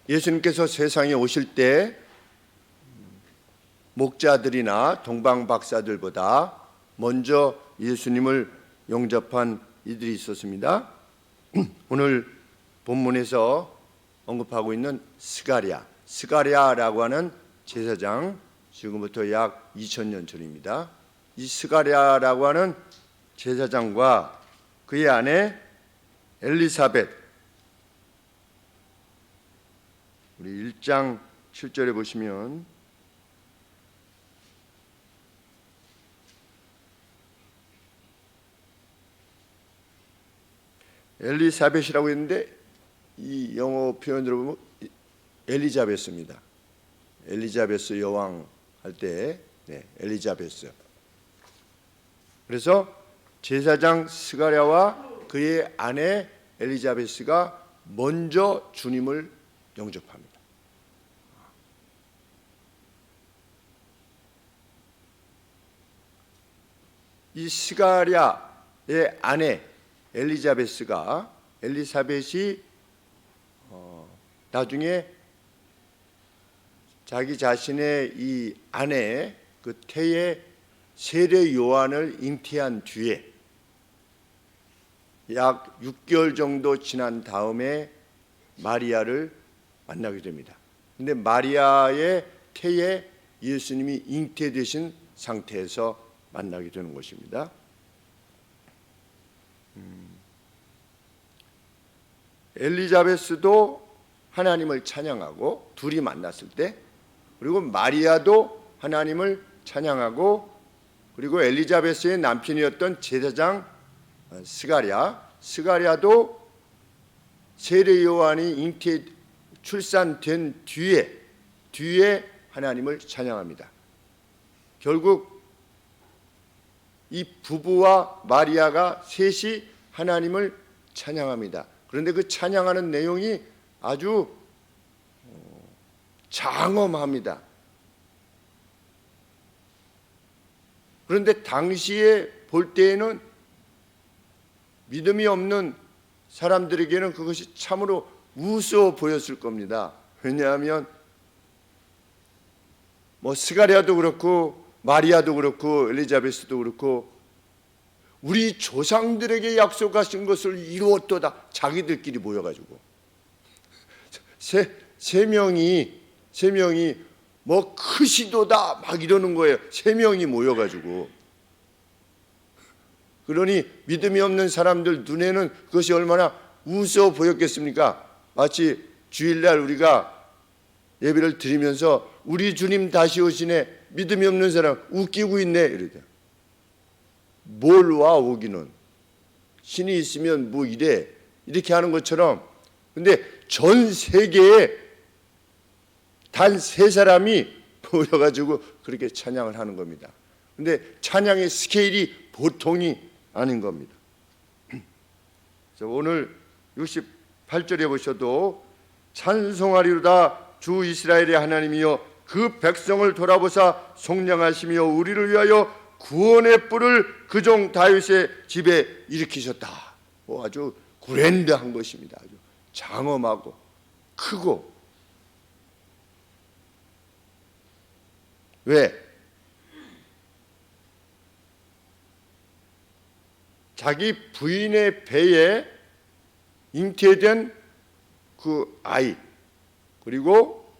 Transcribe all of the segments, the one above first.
예수님께서 세상에 오실 때 목자들이나 동방 박사들보다 먼저 예수님을 영접한 이들이 있었습니다. 오늘 본문에서 언급하고 있는 스가랴라고 하는 제사장, 지금부터 약 2000년 전입니다. 이 스가랴라고 하는 제사장과 그의 아내 엘리사벳, 우리 1장 7절에 보시면 엘리사벳이라고 했는데 이 영어 표현으로 보면 엘리자베스입니다. 엘리자베스 여왕 할 때 엘리자베스. 그래서 제사장 스가랴와 그의 아내 엘리자베스가 먼저 주님을 영접합니다. 이 스가랴의 아내 엘리사벳이 나중에 자기 자신의 이 아내 그 태의 세례 요한을 잉태한 뒤에 약 6개월 정도 지난 다음에 마리아를 만나게 됩니다. 근데 마리아의 태에 예수님이 잉태되신 상태에서 만나게 되는 것입니다. 엘리자베스도 하나님을 찬양하고 둘이 만났을 때, 그리고 마리아도 하나님을 찬양하고, 그리고 엘리자베스의 남편이었던 제사장 스가랴도 세례 요한이 출산된 뒤에 하나님을 찬양합니다. 결국 이 부부와 마리아가 셋이 하나님을 찬양합니다. 그런데 그 찬양하는 내용이 아주 장엄합니다. 그런데 당시에 볼 때에는 믿음이 없는 사람들에게는 그것이 참으로 우스워 보였을 겁니다. 왜냐하면 스가랴도 그렇고 마리아도 그렇고 엘리자베스도 그렇고 우리 조상들에게 약속하신 것을 이루었도다. 자기들끼리 모여가지고 세 명이 크시도다 막 이러는 거예요. 세 명이 모여가지고. 그러니 믿음이 없는 사람들 눈에는 그것이 얼마나 우스워 보였겠습니까? 마치 주일날 우리가 예배를 드리면서 우리 주님 다시 오시네, 믿음이 없는 사람 웃기고 있네 이러죠. 뭘 와 오기는, 신이 있으면 뭐 이렇게 하는 것처럼. 근데 전 세계에 단 3사람이 모여가지고 그렇게 찬양을 하는 겁니다. 근데 찬양의 스케일이 보통이 아닌 겁니다. 오늘 68절에 보셔도 찬송하리로다 주 이스라엘의 하나님이여 그 백성을 돌아보사 속량하시며 우리를 위하여 구원의 뿔을 그 종 다윗의 집에 일으키셨다. 아주 그랜드한 것입니다. 아주 장엄하고 크고. 왜? 자기 부인의 배에 잉태된 그 아이, 그리고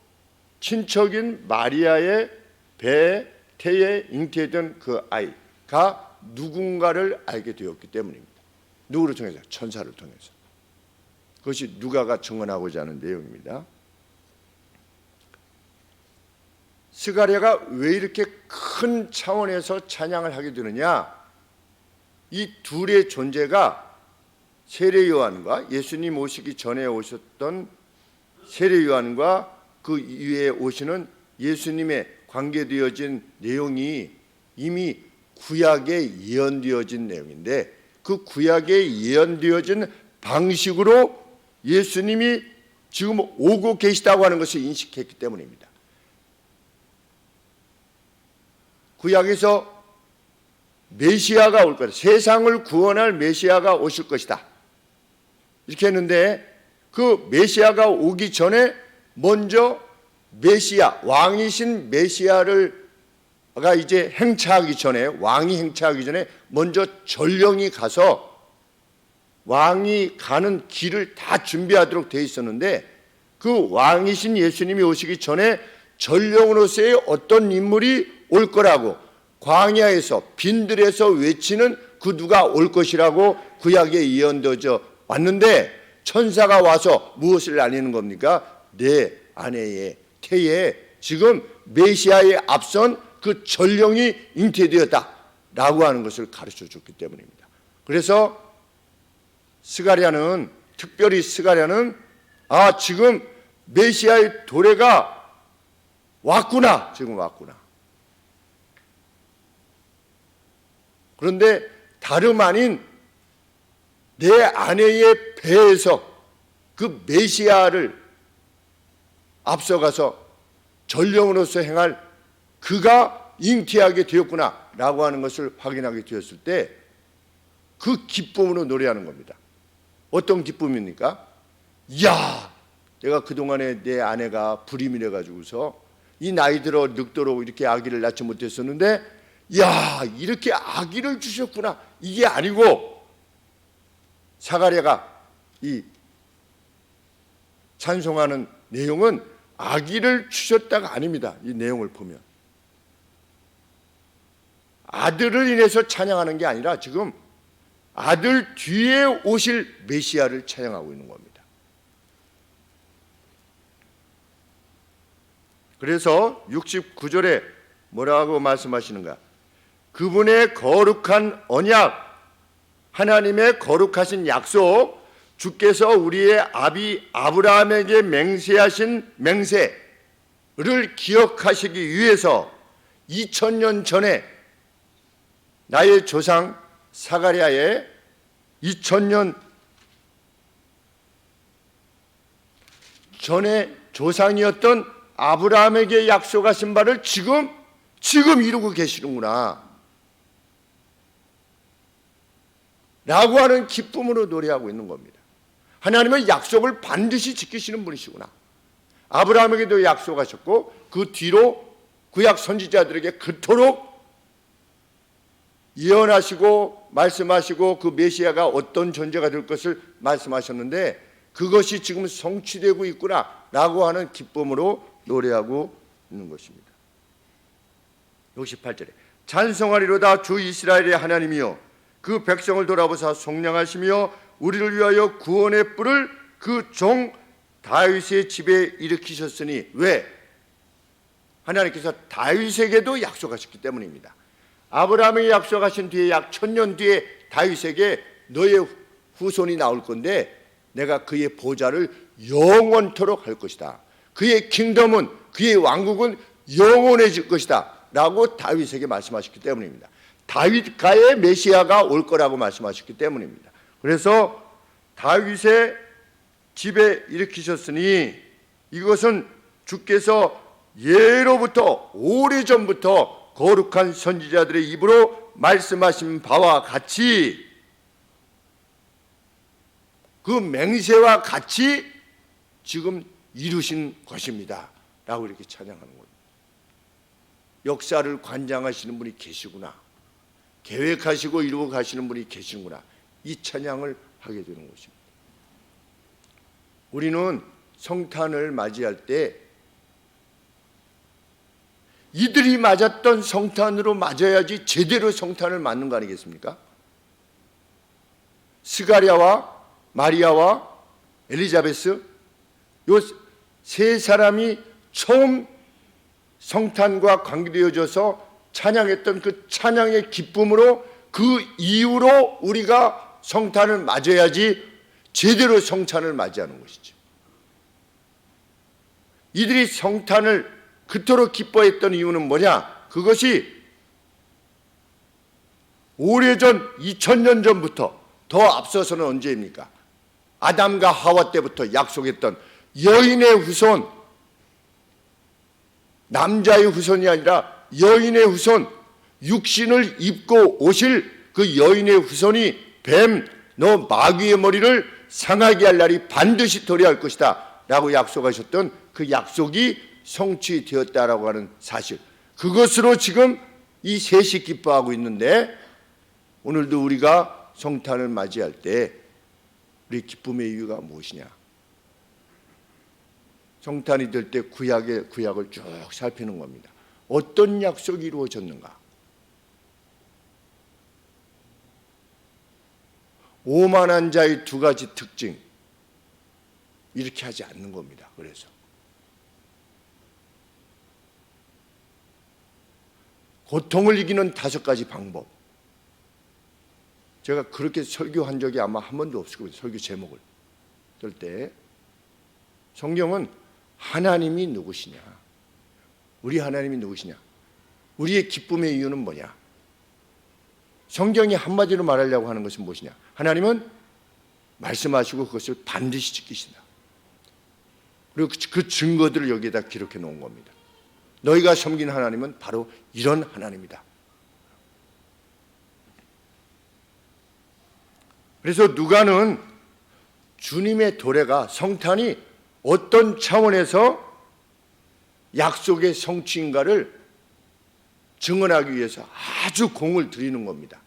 친척인 마리아의 태에 잉태된 그 아이가 누군가를 알게 되었기 때문입니다. 누구를 통해서? 천사를 통해서. 그것이 누가가 증언하고자 하는 내용입니다. 스가랴가 왜 이렇게 큰 차원에서 찬양을 하게 되느냐? 이 둘의 존재가 세례 요한과 예수님 오시기 전에 오셨던 세례 요한과 그 이후에 오시는 예수님의 관계되어진 내용이 이미 구약에 예언되어진 내용인데, 그 구약에 예언되어진 방식으로 예수님이 지금 오고 계시다고 하는 것을 인식했기 때문입니다. 구약에서 메시아가 올 것이다, 세상을 구원할 메시아가 오실 것이다 이렇게 했는데, 그 메시아가 오기 전에 먼저 메시아, 왕이신 메시아가 이제 행차하기 전에, 왕이 행차하기 전에 먼저 전령이 가서 왕이 가는 길을 다 준비하도록 되어 있었는데, 그 왕이신 예수님이 오시기 전에 전령으로서의 어떤 인물이 올 거라고 광야에서 빈들에서 외치는 그 누가 올 것이라고 구약에 예언되어져 왔는데, 천사가 와서 무엇을 알리는 겁니까? 내 아내의 태에 지금 메시아에 앞선 그 전령이 잉태되었다라고 하는 것을 가르쳐 줬기 때문입니다. 그래서 스가랴는, 특별히 스가랴는 지금 메시아의 도래가 왔구나, 지금 왔구나. 그런데 다름 아닌 내 아내의 배에서 그 메시아를 앞서가서 전령으로서 행할 그가 잉태하게 되었구나 라고 하는 것을 확인하게 되었을 때 그 기쁨으로 노래하는 겁니다. 어떤 기쁨입니까? 이야, 내가 그동안에 내 아내가 불임이래 가지고서 이 나이 들어 늙도록 이렇게 아기를 낳지 못했었는데, 야, 이렇게 아기를 주셨구나. 이게 아니고 사가랴가 이 찬송하는 내용은 아기를 주셨다가 아닙니다. 이 내용을 보면 아들을 인해서 찬양하는 게 아니라 지금 아들 뒤에 오실 메시아를 찬양하고 있는 겁니다. 그래서 69절에 뭐라고 말씀하시는가? 그분의 거룩한 언약, 하나님의 거룩하신 약속, 주께서 우리의 아비 아브라함에게 맹세하신 맹세를 기억하시기 위해서 2000년 전에 나의 조상 사가랴의 2000년 전에 조상이었던 아브라함에게 약속하신 바를 지금 이루고 계시는구나 라고 하는 기쁨으로 노래하고 있는 겁니다. 하나님은 약속을 반드시 지키시는 분이시구나. 아브라함에게도 약속하셨고 그 뒤로 구약 선지자들에게 그토록 예언하시고 말씀하시고 그 메시아가 어떤 존재가 될 것을 말씀하셨는데, 그것이 지금 성취되고 있구나 라고 하는 기쁨으로 노래하고 있는 것입니다. 68절에 찬송하리로다 주 이스라엘의 하나님이여, 그 백성을 돌아보사 속량하시며 우리를 위하여 구원의 뿔을 그 종 다윗의 집에 일으키셨으니. 왜? 하나님께서 다윗에게도 약속하셨기 때문입니다. 아브라함에게 약속하신 뒤에 약 1000년 뒤에 다윗에게 너의 후손이 나올 건데 내가 그의 보좌를 영원토록 할 것이다. 그의 킹덤은, 그의 왕국은 영원해질 것이다 라고 다윗에게 말씀하셨기 때문입니다. 다윗가의 메시아가 올 거라고 말씀하셨기 때문입니다. 그래서 다윗의 집에 일으키셨으니 이것은 주께서 예로부터 오래전부터 거룩한 선지자들의 입으로 말씀하신 바와 같이, 그 맹세와 같이 지금 이루신 것입니다 라고 이렇게 찬양하는 겁니다. 역사를 관장하시는 분이 계시구나, 계획하시고 이루고 가시는 분이 계시구나, 이 찬양을 하게 되는 것입니다. 우리는 성탄을 맞이할 때 이들이 맞았던 성탄으로 맞아야지 제대로 성탄을 맞는 거 아니겠습니까? 스가랴와 마리아와 엘리자베스, 요 세 사람이 처음 성탄과 관계되어져서 찬양했던 그 찬양의 기쁨으로, 그 이후로 우리가 성탄을 맞아야지 제대로 성탄을 맞이하는 것이죠. 이들이 성탄을 그토록 기뻐했던 이유는 뭐냐? 그것이 오래전 2000년 전부터, 더 앞서서는 언제입니까? 아담과 하와 때부터 약속했던 여인의 후손, 남자의 후손이 아니라 여인의 후손, 육신을 입고 오실 그 여인의 후손이 뱀, 너 마귀의 머리를 상하게 할 날이 반드시 도래할 것이다 라고 약속하셨던 그 약속이 성취되었다라고 하는 사실, 그것으로 지금 이 셋이 기뻐하고 있는데, 오늘도 우리가 성탄을 맞이할 때 우리 기쁨의 이유가 무엇이냐? 성탄이 될 때 구약을 쭉 살피는 겁니다. 어떤 약속이 이루어졌는가? 오만한 자의 두 가지 특징, 이렇게 하지 않는 겁니다. 그래서 고통을 이기는 5가지 방법, 제가 그렇게 설교한 적이 아마 한 번도 없을 거예요. 설교 제목을 들 때 성경은 하나님이 누구시냐, 우리 하나님이 누구시냐, 우리의 기쁨의 이유는 뭐냐, 성경이 한마디로 말하려고 하는 것은 무엇이냐, 하나님은 말씀하시고 그것을 반드시 지키신다. 그리고 그 증거들을 여기에다 기록해 놓은 겁니다. 너희가 섬긴 하나님은 바로 이런 하나님이다. 그래서 누가는 주님의 도래가, 성탄이 어떤 차원에서 약속의 성취인가를 증언하기 위해서 아주 공을 들이는 겁니다.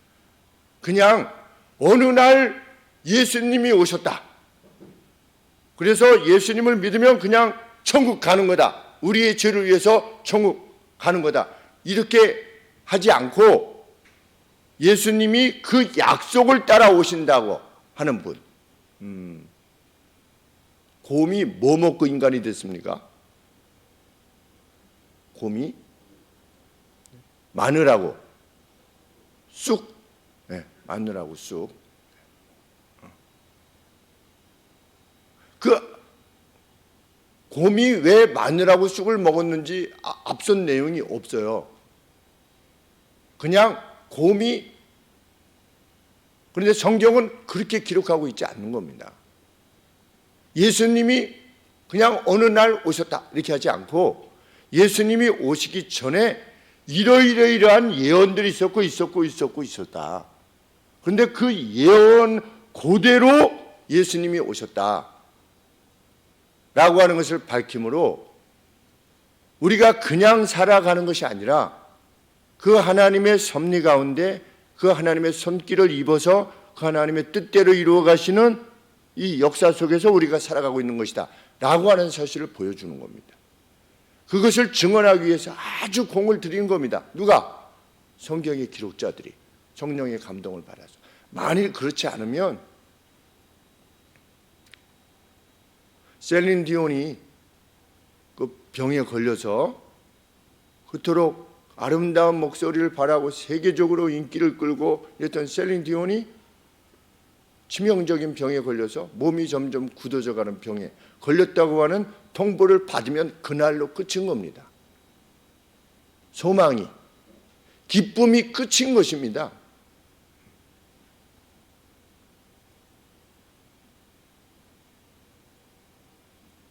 그냥 어느 날 예수님이 오셨다, 그래서 예수님을 믿으면 그냥 천국 가는 거다, 우리의 죄를 위해서 천국 가는 거다, 이렇게 하지 않고 예수님이 그 약속을 따라오신다고 하는 분. 곰이 뭐 먹고 인간이 됐습니까? 곰이 마늘하고 쑥, 네, 마늘하고 쑥. 그 곰이 왜 마늘하고 쑥을 먹었는지 앞선 내용이 없어요. 그냥 곰이, 그런데 성경은 그렇게 기록하고 있지 않는 겁니다. 예수님이 그냥 어느 날 오셨다 이렇게 하지 않고, 예수님이 오시기 전에 이러이러이러한 예언들이 있었다. 그런데 그 예언 그대로 예수님이 오셨다 라고 하는 것을 밝힘으로, 우리가 그냥 살아가는 것이 아니라 그 하나님의 섭리 가운데 그 하나님의 손길을 입어서 그 하나님의 뜻대로 이루어 가시는 이 역사 속에서 우리가 살아가고 있는 것이다 라고 하는 사실을 보여주는 겁니다. 그것을 증언하기 위해서 아주 공을 들인 겁니다. 누가? 성경의 기록자들이 성령의 감동을 받아서. 만일 그렇지 않으면 셀린 디온이 그 병에 걸려서 그토록 아름다운 목소리를 발하고 세계적으로 인기를 끌고 이랬던 셀린 디온이 치명적인 병에 걸려서 몸이 점점 굳어져가는 병에 걸렸다고 하는 통보를 받으면 그날로 끝인 겁니다. 소망이, 기쁨이 끝인 것입니다.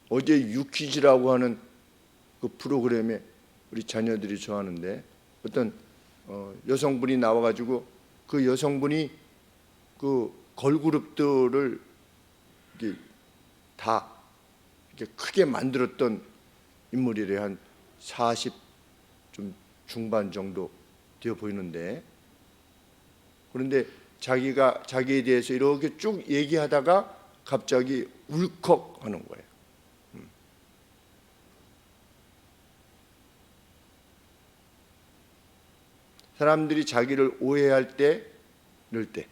어제 유퀴즈라고 하는 그 프로그램에 우리 자녀들이 좋아하는데, 어떤 여성분이 나와가지고 그 여성분이 그 걸그룹들을 이렇게 다 이렇게 크게 만들었던 인물이래. 한 40 좀 중반 정도 되어 보이는데, 그런데 자기에 대해서 이렇게 쭉 얘기하다가 갑자기 울컥하는 거예요. 사람들이 자기를 오해할 때, 이럴 때,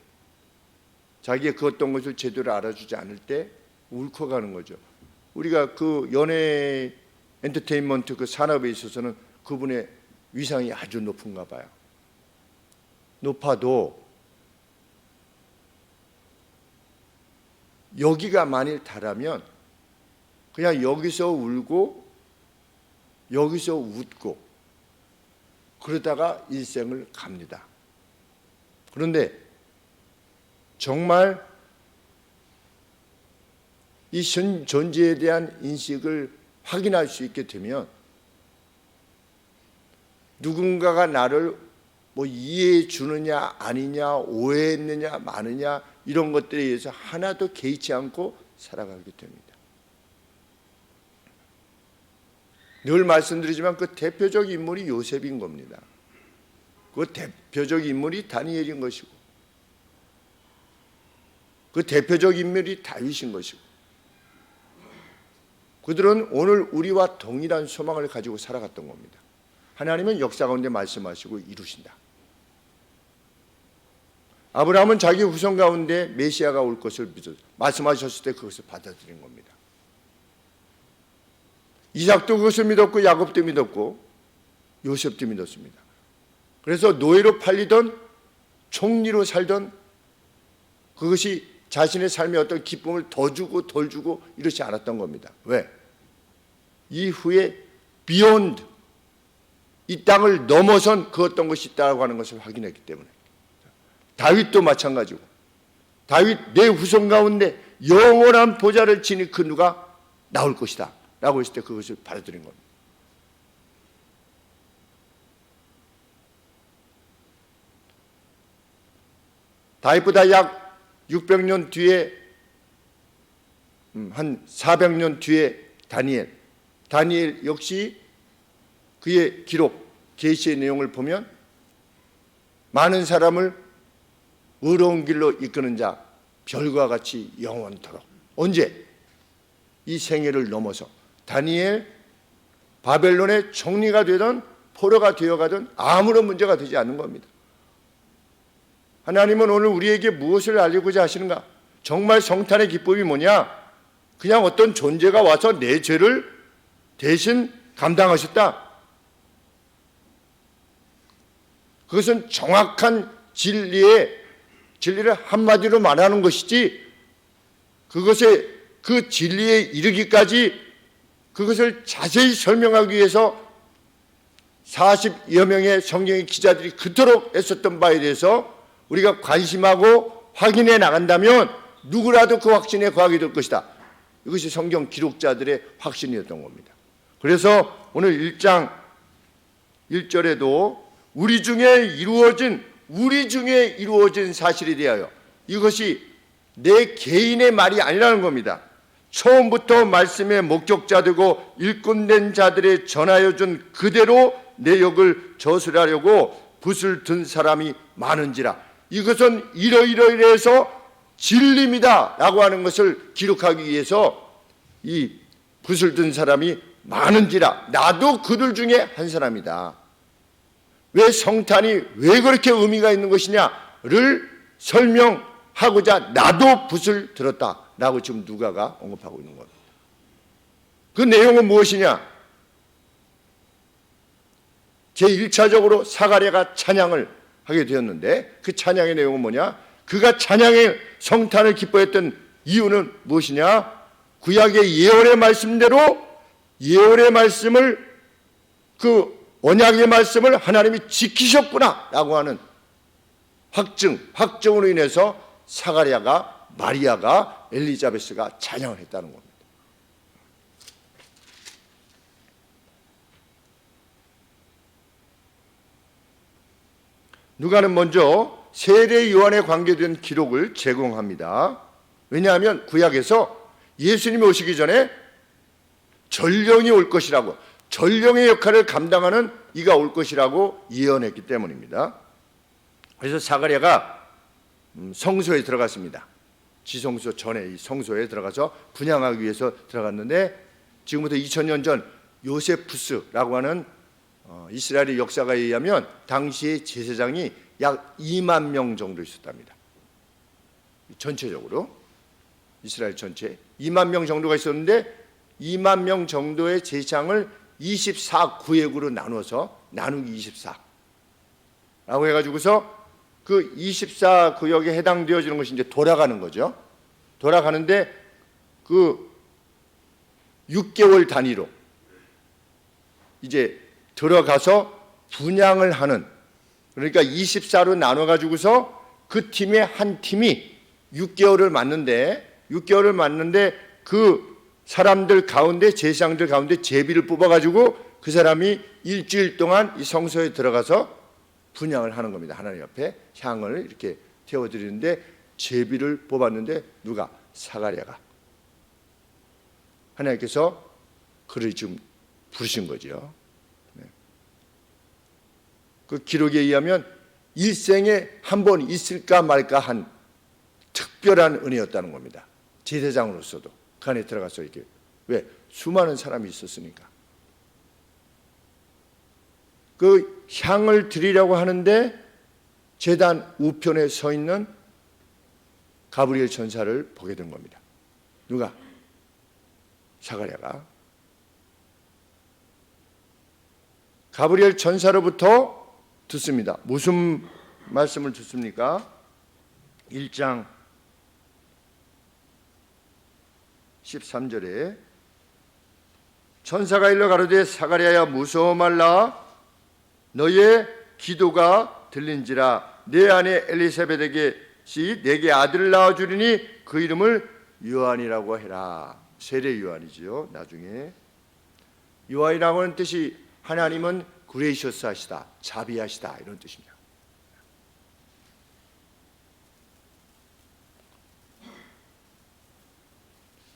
자기가 그 어떤 것을 제대로 알아주지 않을 때 울컥하는 거죠. 우리가 그 연예 엔터테인먼트 그 산업에 있어서는 그분의 위상이 아주 높은가 봐요. 높아도 여기가 만일 달하면 그냥 여기서 울고 여기서 웃고 그러다가 일생을 갑니다. 그런데 정말 이 존재에 대한 인식을 확인할 수 있게 되면, 누군가가 나를 뭐 이해해 주느냐 아니냐, 오해했느냐 마느냐, 이런 것들에 의해서 하나도 개의치 않고 살아가게 됩니다. 늘 말씀드리지만 그 대표적 인물이 요셉인 겁니다. 그 대표적 인물이 다니엘인 것이고, 그 대표적 인물이 다윗인 것이고, 그들은 오늘 우리와 동일한 소망을 가지고 살아갔던 겁니다. 하나님은 역사 가운데 말씀하시고 이루신다. 아브라함은 자기 후손 가운데 메시아가 올 것을 믿어 말씀하셨을 때 그것을 받아들인 겁니다. 이삭도 그것을 믿었고, 야곱도 믿었고, 요셉도 믿었습니다. 그래서 노예로 팔리던, 총리로 살던, 그것이 자신의 삶의 어떤 기쁨을 더 주고 덜 주고 이렇지 않았던 겁니다. 왜? 이후에 beyond, 이 땅을 넘어선 그 어떤 것이 있다고 하는 것을 확인했기 때문에. 다윗도 마찬가지고, 다윗 내 후손 가운데 영원한 보좌를 지닌 그 누가 나올 것이다 라고 했을 때 그것을 받아들인 겁니다. 다윗보다 약 600년 뒤에, 한 400년 뒤에 다니엘 역시 그의 기록, 계시의 내용을 보면 많은 사람을 의로운 길로 이끄는 자, 별과 같이 영원토록. 언제? 이 생애를 넘어서 다니엘 바벨론의 총리가 되든 포로가 되어가든 아무런 문제가 되지 않는 겁니다. 하나님은 오늘 우리에게 무엇을 알리고자 하시는가? 정말 성탄의 기쁨이 뭐냐? 그냥 어떤 존재가 와서 내 죄를 대신 감당하셨다. 그것은 정확한 진리를 한마디로 말하는 것이지, 그 진리에 이르기까지 그것을 자세히 설명하기 위해서 40여 명의 성경의 기자들이 그토록 애썼던 바에 대해서 우리가 관심하고 확인해 나간다면 누구라도 그 확신에 거하게 될 것이다. 이것이 성경 기록자들의 확신이었던 겁니다. 그래서 오늘 1장 1절에도 우리 중에 이루어진 사실에 대하여, 이것이 내 개인의 말이 아니라는 겁니다. 처음부터 말씀의 목격자되고 일꾼된 자들의 전하여 준 그대로 내역을 저술하려고 붓을 든 사람이 많은지라. 이것은 이러이러해서 진리입니다 라고 하는 것을 기록하기 위해서 이 붓을 든 사람이 많은지라. 나도 그들 중에 한 사람이다. 왜 성탄이 왜 그렇게 의미가 있는 것이냐를 설명하고자 나도 붓을 들었다라고 지금 누가가 언급하고 있는 겁니다. 그 내용은 무엇이냐? 제1차적으로 사가랴가 찬양을 하게 되었는데, 그 찬양의 내용은 뭐냐? 그가 찬양의 성탄을 기뻐했던 이유는 무엇이냐? 구약의 예언의 말씀대로 예언의 말씀을, 그 언약의 말씀을 하나님이 지키셨구나 라고 하는 확증으로 인해서 사가랴가, 마리아가, 엘리자베스가 찬양을 했다는 겁니다. 누가는 먼저 세례 요한에 관계된 기록을 제공합니다. 왜냐하면 구약에서 예수님이 오시기 전에 전령이 올 것이라고, 전령의 역할을 감당하는 이가 올 것이라고 예언했기 때문입니다. 그래서 사가랴가 성소에 들어갔습니다. 지성소 전에 이 성소에 들어가서 분향하기 위해서 들어갔는데, 지금부터 2000년 전 요세푸스라고 하는 이스라엘의 역사가에 의하면 당시의 제사장이 약 2만 명 정도 있었답니다. 전체적으로 이스라엘 전체 2만 명 정도가 있었는데, 2만 명 정도의 제사장을 24구역으로 나눠서 나누기 24라고 해가지고서 그 24구역에 해당되어지는 것이 이제 돌아가는 거죠. 돌아가는데 그 6개월 단위로 이제 들어가서 분향을 하는, 그러니까 24로 나눠가지고서 그 팀의 한 팀이 6개월을 맞는데 그 사람들 가운데, 제사장들 가운데 제비를 뽑아가지고 그 사람이 일주일 동안 이 성소에 들어가서 분향을 하는 겁니다. 하나님 앞에 향을 이렇게 태워드리는데, 제비를 뽑았는데 누가? 사가랴가. 하나님께서 그를 지금 부르신 거죠. 네. 그 기록에 의하면 일생에 한 번 있을까 말까 한 특별한 은혜였다는 겁니다. 제사장으로서도 그 안에 들어가서 이렇게, 왜? 수많은 사람이 있었으니까. 그 향을 드리려고 하는데 제단 우편에 서 있는 가브리엘 천사를 보게 된 겁니다. 누가? 사가랴가. 가브리엘 천사로부터 듣습니다. 무슨 말씀을 듣습니까? 1장 13절에 천사가 일러 가로되 사가랴야 무서워 말라 너의 기도가 들린지라 내 아내 엘리사벳에게 내게 아들을 낳아주리니 그 이름을 요한이라고 해라. 세례 요한이지요. 나중에 요한이라고 하는 뜻이 하나님은 그레이셔스 하시다, 자비하시다 이런 뜻입니다.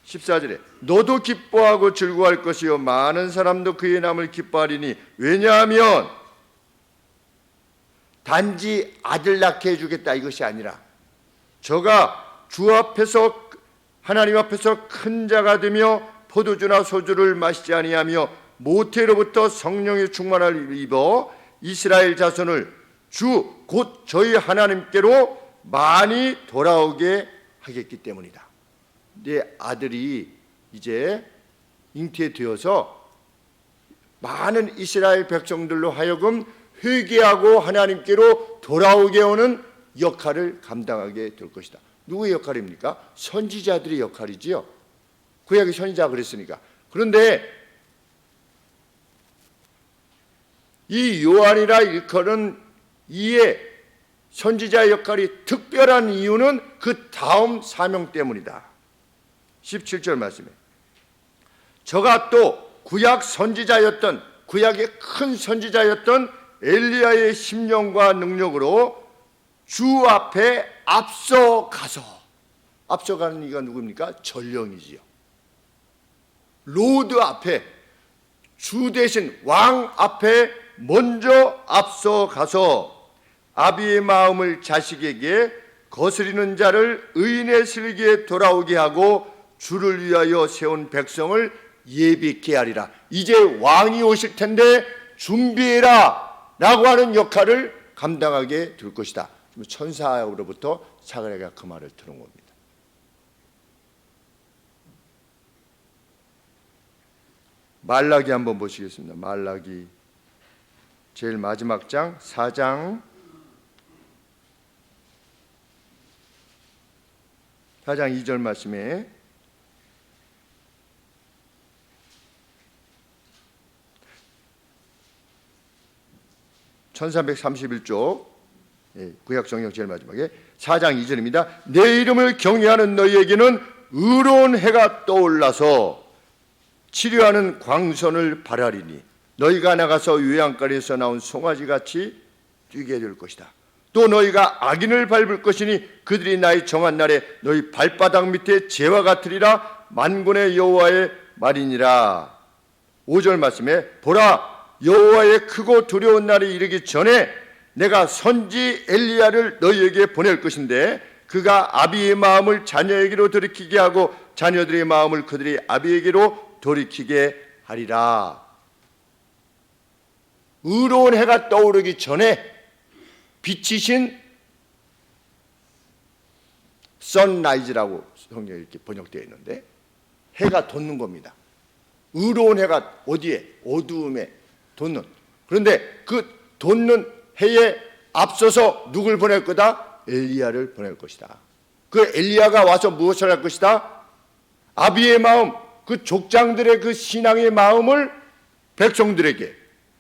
(14절에) 너도 기뻐하고 즐거워할 것이요 많은 사람도 그의 남을 기뻐하리니 왜냐하면 단지 아들 낳게 해주겠다 이것이 아니라 저가 주 앞에서 하나님 앞에서 큰 자가 되며 포도주나 소주를 마시지 아니하며 모태로부터 성령의 충만을 입어 이스라엘 자손을 주 곧 저희 하나님께로 많이 돌아오게 하겠기 때문이다. 내 아들이 이제 잉태되어서 많은 이스라엘 백성들로 하여금 회개하고 하나님께로 돌아오게 하는 역할을 감당하게 될 것이다. 누구의 역할입니까? 선지자들의 역할이지요. 구약의 선지자가 그랬으니까. 그런데 이 요한이라 일컬은 이의 선지자의 역할이 특별한 이유는 그 다음 사명 때문이다. 17절 말씀에 저가 또 구약 선지자였던 구약의 큰 선지자였던 엘리야의 심령과 능력으로 주 앞에 앞서가는 이가 누굽니까? 전령이지요. 로드 앞에 주 대신 왕 앞에 먼저 앞서가서 아비의 마음을 자식에게 거스리는 자를 의인의 슬기에 돌아오게 하고 주를 위하여 세운 백성을 예비케 하리라. 이제 왕이 오실 텐데 준비해라 라고 하는 역할을 감당하게 될 것이다. 천사로부터 사가랴가 그 말을 들은 겁니다. 말라기 한번 보시겠습니다. 말라기 제일 마지막 장 4장 2절 말씀에 (1331쪽) 구약 성경 제일 마지막에 4장 2절입니다. 내 이름을 경외하는 너희에게는 의로운 해가 떠올라서 치료하는 광선을 발하리니 너희가 나가서 외양간에서 나온 송아지같이 뛰게 될 것이다. 또 너희가 악인을 밟을 것이니 그들이 나의 정한 날에 너희 발바닥 밑에 재와 같으리라. 만군의 여호와의 말이니라. 5절 말씀에 보라 여호와의 크고 두려운 날이 이르기 전에 내가 선지 엘리야를 너희에게 보낼 것인데 그가 아비의 마음을 자녀에게로 돌이키게 하고 자녀들의 마음을 그들이 아비에게로 돌이키게 하리라. 의로운 해가 떠오르기 전에 빛이신 선라이즈라고 성경에 이렇게 번역되어 있는데 해가 돋는 겁니다. 의로운 해가 어디에? 어두움에 돋는. 그런데 그 돋는 해에 앞서서 누굴 보낼 거다? 엘리야를 보낼 것이다. 그 엘리야가 와서 무엇을 할 것이다? 아비의 마음, 그 족장들의 그 신앙의 마음을 백성들에게,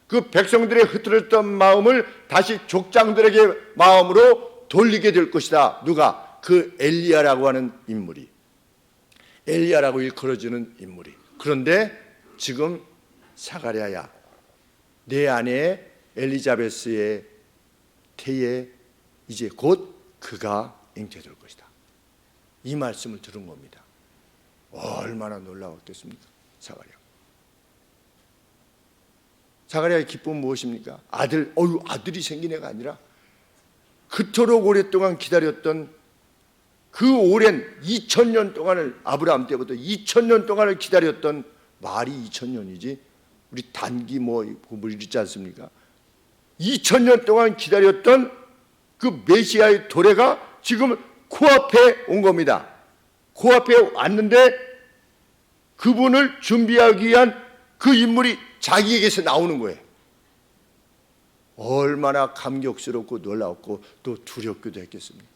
그 백성들의 흐트러졌던 마음을 다시 족장들에게 마음으로 돌리게 될 것이다. 누가? 그 엘리야라고 하는 인물이, 엘리야라고 일컬어지는 인물이. 그런데 지금 사가랴야, 내 아내 엘리자베스의 태에 이제 곧 그가 잉태될 것이다. 이 말씀을 들은 겁니다. 얼마나 놀라웠겠습니까? 사가랴. 사가랴의 기쁨은 무엇입니까? 아들이 생긴 애가 아니라 그토록 오랫동안 기다렸던 그 오랜 2000년 동안을, 아브라함 때부터 2000년 동안을 기다렸던, 말이 2000년이지 우리 단기 뭐 이러지 않습니까? 2000년 동안 기다렸던 그 메시아의 도래가 지금 코앞에 온 겁니다. 코앞에 왔는데 그분을 준비하기 위한 그 인물이 자기에게서 나오는 거예요. 얼마나 감격스럽고 놀라웠고 또 두렵기도 했겠습니까?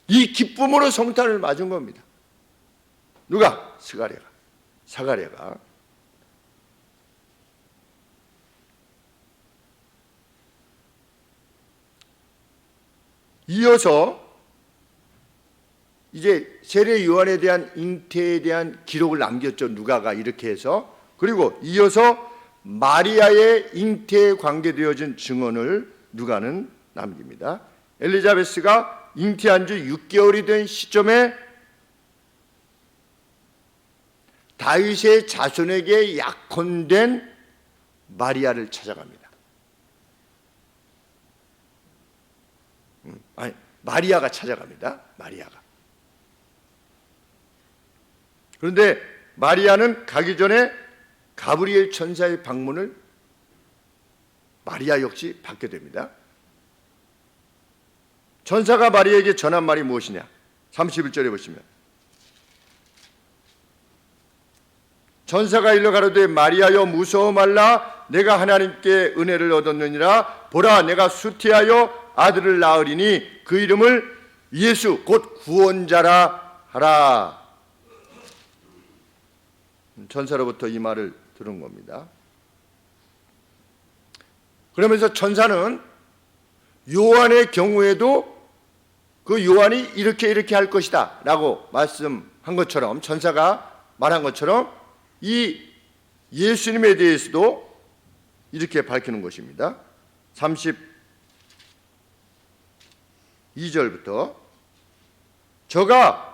이 기쁨으로 성탄을 맞은 겁니다. 누가? 사가랴가. 이어서 이제 세례 요한에 대한 잉태에 대한 기록을 남겼죠. 누가가 이렇게 해서. 그리고 이어서 마리아의 잉태에 관계되어진 증언을 누가는 남깁니다. 엘리자베스가 잉태한 지 6개월이 된 시점에 다윗의 자손에게 약혼된 마리아를 찾아갑니다. 마리아가 찾아갑니다. 마리아가. 그런데 마리아는 가기 전에 가브리엘 천사의 방문을 마리아 역시 받게 됩니다. 천사가 마리아에게 전한 말이 무엇이냐? 31절에 보시면 천사가 일러 가로되 마리아여 무서워 말라 내가 하나님께 은혜를 얻었느니라 보라 내가 수태하여 아들을 낳으리니 그 이름을 예수 곧 구원자라 하라. 천사로부터 이 말을 들은 겁니다. 그러면서 천사는 요한의 경우에도 그 요한이 이렇게 할 것이다 라고 말씀한 것처럼, 천사가 말한 것처럼 이 예수님에 대해서도 이렇게 밝히는 것입니다. 32절부터 저가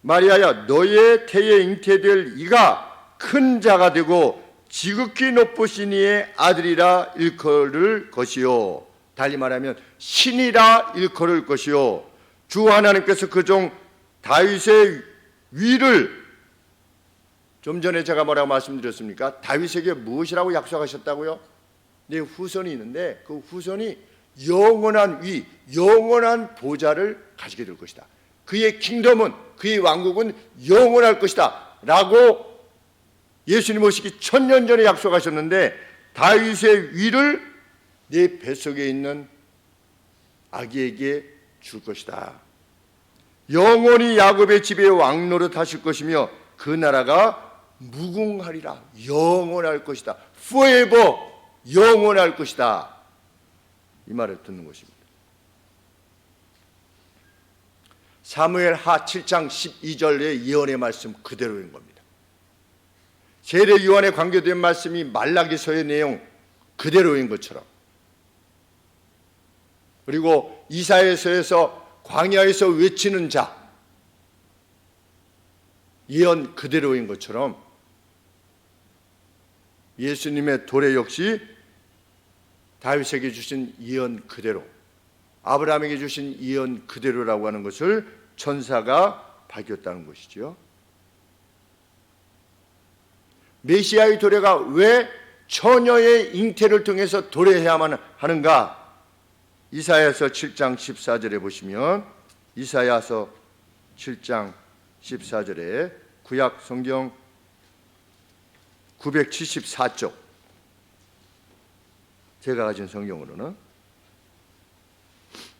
마리아야 너의 태에 잉태될 이가 큰 자가 되고 지극히 높으신 이의 아들이라 일컬을 것이요. 달리 말하면 신이라 일컬을 것이요. 주 하나님께서 그 종 다윗의 위를, 좀 전에 제가 뭐라고 말씀드렸습니까? 다윗에게 무엇이라고 약속하셨다고요? 네, 후손이 있는데 그 후손이 영원한 위, 영원한 보좌를 가지게 될 것이다. 그의 킹덤은, 그의 왕국은 영원할 것이다 라고 예수님 오시기 1000년 전에 약속하셨는데 다윗의 위를 네 뱃속에 있는 아기에게 줄 것이다. 영원히 야곱의 집에 왕노릇 하실 것이며 그 나라가 무궁하리라. 영원할 것이다. forever 영원할 것이다. 이 말을 듣는 것입니다. 사무엘 하 7장 12절의 예언의 말씀 그대로인 겁니다. 세례 요한에 관계된 말씀이 말라기서의 내용 그대로인 것처럼, 그리고 이사야서에서 광야에서 외치는 자 예언 그대로인 것처럼 예수님의 도래 역시 다윗에게 주신 예언 그대로, 아브라함에게 주신 예언 그대로라고 하는 것을 천사가 밝혔다는 것이죠. 메시아의 도래가 왜 처녀의 잉태를 통해서 도래해야만 하는가? 이사야서 7장 14절에 보시면, 이사야서 7장 14절에 구약 성경 974쪽, 제가 가진 성경으로는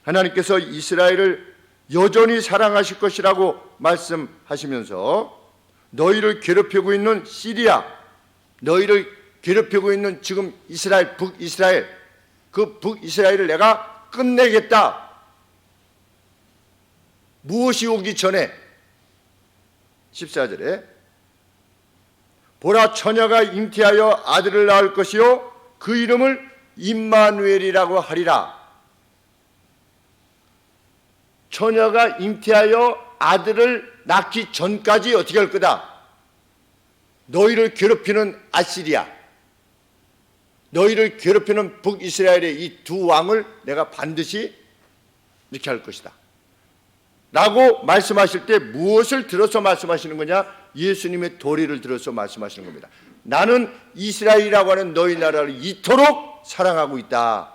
하나님께서 이스라엘을 여전히 사랑하실 것이라고 말씀하시면서 너희를 괴롭히고 있는 시리아, 너희를 괴롭히고 있는 지금 이스라엘, 북이스라엘, 그 북이스라엘을 내가 끝내겠다. 무엇이 오기 전에 14절에 보라 처녀가 잉태하여 아들을 낳을 것이요 그 이름을 임마누엘이라고 하리라. 처녀가 잉태하여 아들을 낳기 전까지 어떻게 할 거다? 너희를 괴롭히는 아시리아, 너희를 괴롭히는 북이스라엘의 이 두 왕을 내가 반드시 이렇게 할 것이다 라고 말씀하실 때 무엇을 들어서 말씀하시는 거냐? 예수님의 도리를 들어서 말씀하시는 겁니다. 나는 이스라엘이라고 하는 너희 나라를 이토록 사랑하고 있다.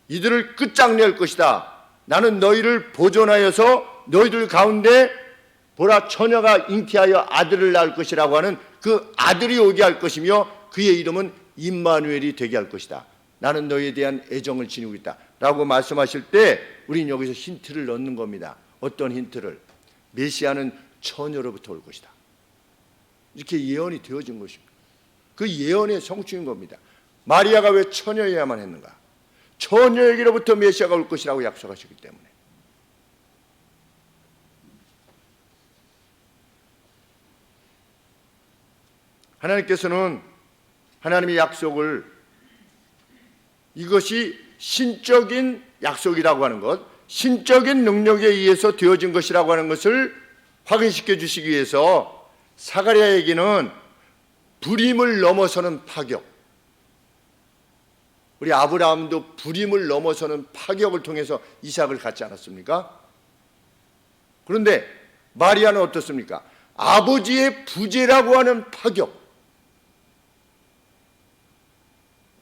이들을 끝장낼 것이다. 나는 너희를 보존하여서 너희들 가운데 보라, 처녀가 잉태하여 아들을 낳을 것이라고 하는 그 아들이 오게 할 것이며 그의 이름은 임마누엘이 되게 할 것이다. 나는 너희에 대한 애정을 지니고 있다 라고 말씀하실 때 우리는 여기서 힌트를 넣는 겁니다. 어떤 힌트를? 메시아는 처녀로부터 올 것이다. 이렇게 예언이 되어진 것입니다. 그 예언의 성취인 겁니다. 마리아가 왜 처녀여야만 했는가? 처녀에게로부터 메시아가 올 것이라고 약속하셨기 때문에. 하나님께서는 하나님의 약속을, 이것이 신적인 약속이라고 하는 것, 신적인 능력에 의해서 되어진 것이라고 하는 것을 확인시켜 주시기 위해서 사가랴에게는 불임을 넘어서는 파격, 우리 아브라함도 불임을 넘어서는 파격을 통해서 이삭을 갖지 않았습니까? 그런데 마리아는 어떻습니까? 아버지의 부재라고 하는 파격,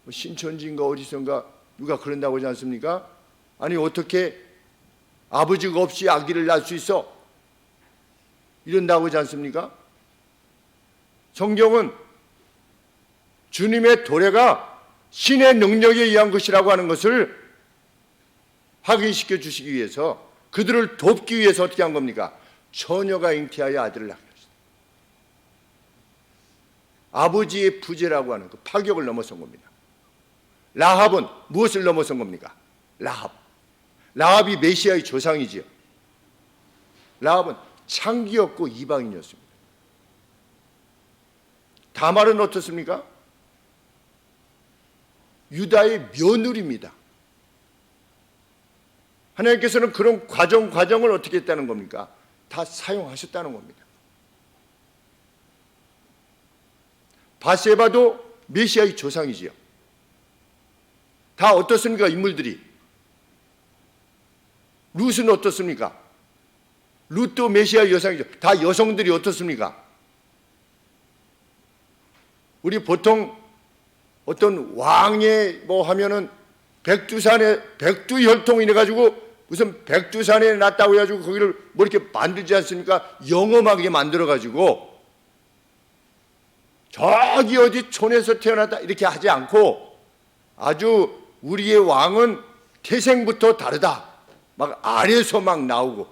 신천지인가 어디선가 누가 그런다고 하지 않습니까? 아니 어떻게 아버지가 없이 아기를 낳을 수 있어? 이런다고 하지 않습니까? 성경은 주님의 도래가 신의 능력에 의한 것이라고 하는 것을 확인시켜 주시기 위해서, 그들을 돕기 위해서 어떻게 한 겁니까? 처녀가 잉태하여 아들을 낳게 했습니다. 아버지의 부재라고 하는 그 파격을 넘어선 겁니다. 라합은 무엇을 넘어선 겁니까? 라합이 메시아의 조상이지요. 라합은 창기였고 이방인이었습니다. 다말은 어떻습니까? 유다의 며느리입니다. 하나님께서는 그런 과정을 어떻게 했다는 겁니까? 다 사용하셨다는 겁니다. 바세바도 메시아의 조상이지요. 다 어떻습니까? 인물들이. 룻은 어떻습니까? 룻도 메시아의 여성이죠. 다 여성들이 어떻습니까? 우리 보통 어떤 왕의 뭐 하면은 백두산에 백두혈통이 돼가지고 무슨 백두산에 났다고 해가지고 거기를 뭐 이렇게 만들지 않습니까? 영험하게 만들어가지고 저기 어디 촌에서 태어났다 이렇게 하지 않고 아주 우리의 왕은 태생부터 다르다. 막 아래에서 막 나오고